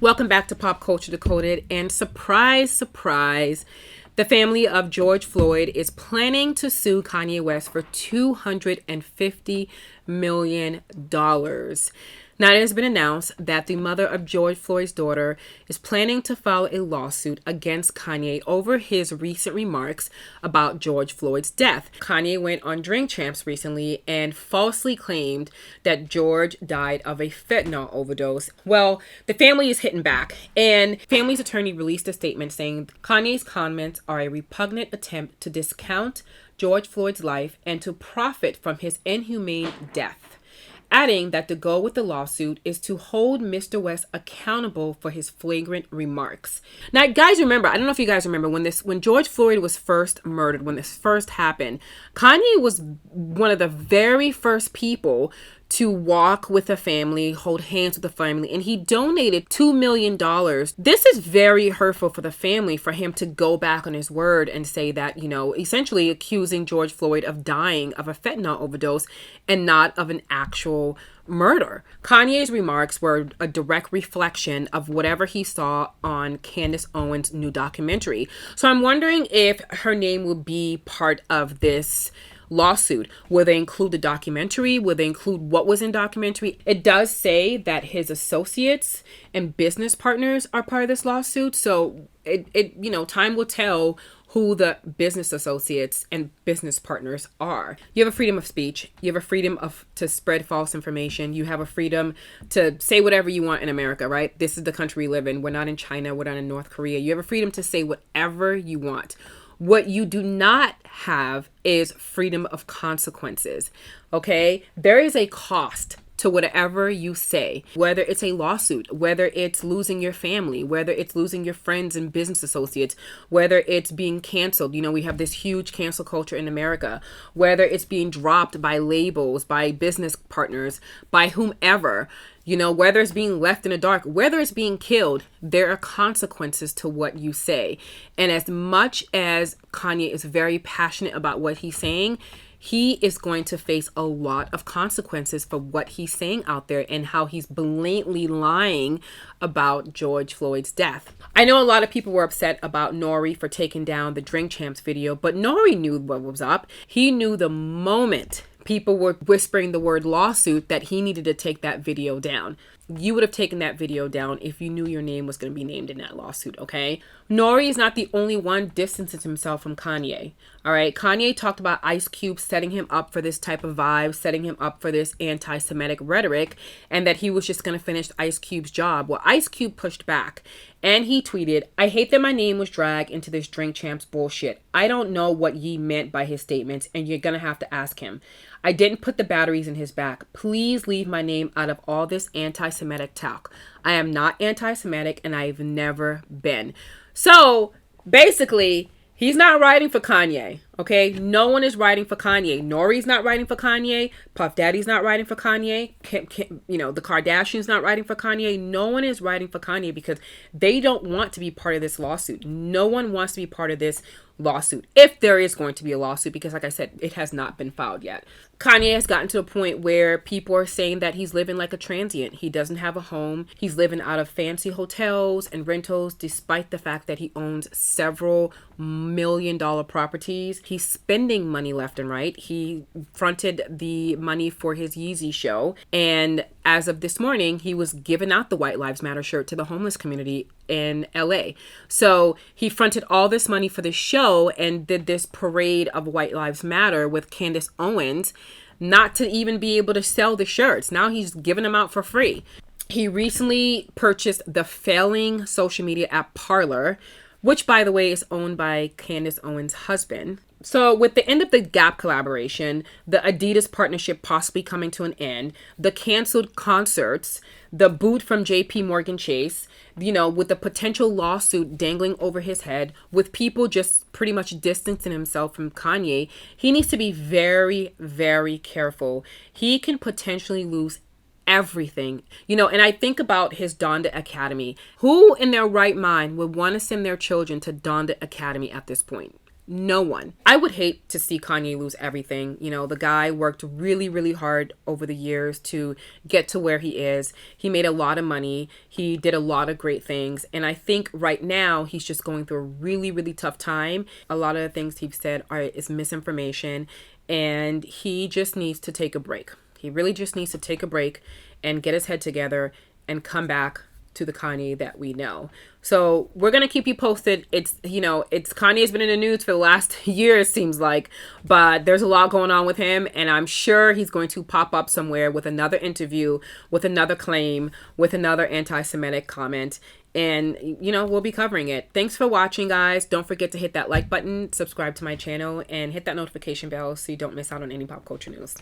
Welcome back to Pop Culture Decoded, and surprise, surprise, the family of George Floyd is planning to sue Kanye West for $250 million. Now, it has been announced that the mother of George Floyd's daughter is planning to file a lawsuit against Kanye over his recent remarks about George Floyd's death. Kanye went on Drink Champs recently and falsely claimed that George died of a fentanyl overdose. Well, the family is hitting back, and family's attorney released a statement saying Kanye's comments are a repugnant attempt to discount George Floyd's life and to profit from his inhumane death, adding that the goal with the lawsuit is to hold Mr. West accountable for his flagrant remarks. Now, guys, remember, I don't know if you guys remember when George Floyd was first murdered, when this first happened, Kanye was one of the very first people to walk with the family, hold hands with the family, and he donated $2 million. This is very hurtful for the family, for him to go back on his word and say that, essentially accusing George Floyd of dying of a fentanyl overdose and not of an actual murder. Kanye's remarks were a direct reflection of whatever he saw on Candace Owens' new documentary. So I'm wondering if her name will be part of this lawsuit. Will they include the documentary? Will they include what was in documentary? It does say that his associates and business partners are part of this lawsuit. So time will tell who the business associates and business partners are. You have a freedom of speech. You have a freedom to spread false information. You have a freedom to say whatever you want in America, right? This is the country we live in. We're not in China. We're not in North Korea. You have a freedom to say whatever you want. What you do not have is freedom of consequences, okay? There is a cost to whatever you say, whether it's a lawsuit, whether it's losing your family, whether it's losing your friends and business associates, whether it's being canceled. We have this huge cancel culture in America, whether it's being dropped by labels, by business partners, by whomever. Whether it's being left in the dark, whether it's being killed, there are consequences to what you say. And as much as Kanye is very passionate about what he's saying, he is going to face a lot of consequences for what he's saying out there and how he's blatantly lying about George Floyd's death. I know a lot of people were upset about Nori for taking down the Drink Champs video, but Nori knew what was up. He knew the moment people were whispering the word lawsuit that he needed to take that video down. You would have taken that video down if you knew your name was going to be named in that lawsuit, okay? Nori is not the only one distancing himself from Kanye, all right? Kanye talked about Ice Cube setting him up for this type of vibe, setting him up for this anti-Semitic rhetoric, and that he was just going to finish Ice Cube's job. Well, Ice Cube pushed back, and he tweeted, "I hate that my name was dragged into this Drink Champs bullshit. I don't know what ye meant by his statements, and you're going to have to ask him. I didn't put the batteries in his back. Please leave my name out of all this anti-Semitic talk. I am not anti-Semitic, and I've never been." So basically, he's not writing for Kanye, okay? No one is writing for Kanye. Nori's not writing for Kanye. Puff Daddy's not writing for Kanye. The Kardashians not writing for Kanye. No one is writing for Kanye because they don't want to be part of this lawsuit. No one wants to be part of this lawsuit, if there is going to be a lawsuit, because like I said, it has not been filed yet. Kanye has gotten to a point where people are saying that he's living like a transient. He doesn't have a home. He's living out of fancy hotels and rentals, despite the fact that he owns several million-dollar properties. He's spending money left and right. He fronted the money for his Yeezy show, and as of this morning, he was giving out the White Lives Matter shirt to the homeless community in LA. So he fronted all this money for the show and did this parade of White Lives Matter with Candace Owens, not to even be able to sell the shirts. Now he's giving them out for free. He recently purchased the failing social media app Parler, which, by the way, is owned by Candace Owens' husband. So with the end of the Gap collaboration, the Adidas partnership possibly coming to an end, the canceled concerts, the boot from JP Morgan Chase, with the potential lawsuit dangling over his head, with people just pretty much distancing himself from Kanye, he needs to be very, very careful. He can potentially lose everything, and I think about his Donda Academy. Who in their right mind would want to send their children to Donda Academy at this point? No one. I would hate to see Kanye lose everything. You know, the guy worked really, really hard over the years to get to where he is. He made a lot of money. He did a lot of great things. And I think right now he's just going through a really, really tough time. A lot of the things he's said is misinformation. And he just needs to take a break. He really just needs to take a break and get his head together and come back to the Kanye that we know. So we're going to keep you posted. It's Kanye's been in the news for the last year, it seems like, but there's a lot going on with him, and I'm sure he's going to pop up somewhere with another interview, with another claim, with another anti-Semitic comment, and, we'll be covering it. Thanks for watching, guys. Don't forget to hit that like button, subscribe to my channel, and hit that notification bell so you don't miss out on any pop culture news.